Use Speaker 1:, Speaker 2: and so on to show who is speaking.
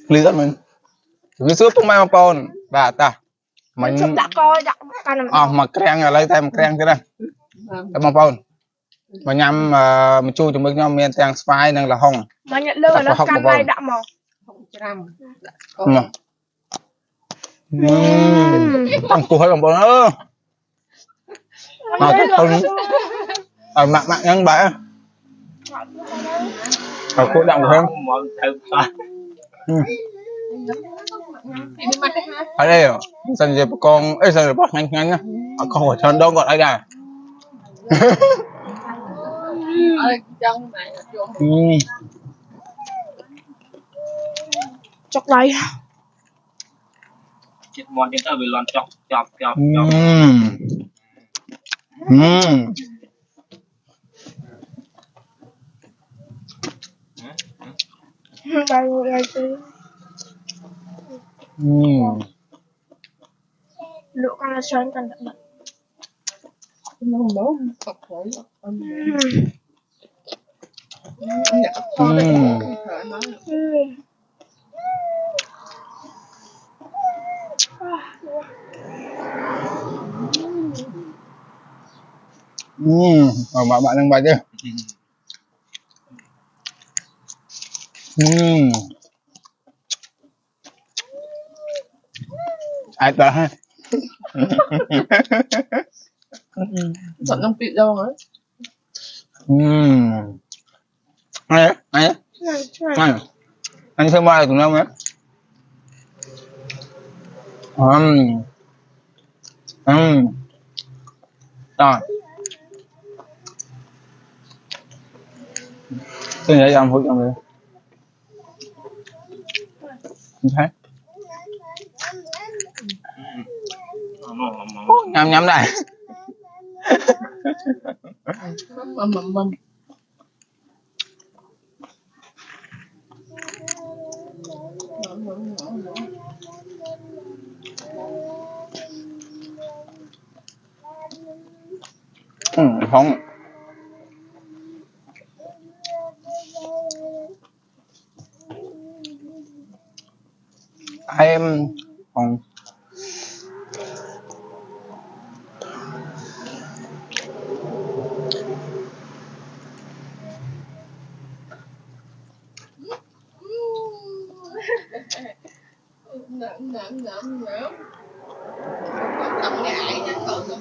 Speaker 1: lý dẫn mình cái sữa cũng mai mà pon đã ta mình
Speaker 2: đã coi đã
Speaker 1: mà kreng ở đây thêm kreng thế này mà pon mà nhắm mà chui cho mình nhau miền tang spy năng là hồng
Speaker 2: mà nhận lương là nó cam này đã màu
Speaker 1: tăng cua hơi còn bò nữa chắc không ở mạng mạng nhân bả ở cô đọng thêm ở đây dần dần con ấy dần bắt nhanh nhanh nhá không phải chân đâu gọi ai cả
Speaker 2: chọc đây
Speaker 3: chết mòn chết ở bị lon chọc chọc chọc
Speaker 2: lựa con là sơn cần đậm đậm
Speaker 1: mà bạn đang bài chứ ai ta ha
Speaker 4: Giận trong vị đâu ấy.
Speaker 1: này anh xem bài tụi nó mấy rồi tôi nhớ làm hụt trong đây không thấy nhắm nhắm này không em còn
Speaker 4: Ngậm ngại nha, ngại chứ không được.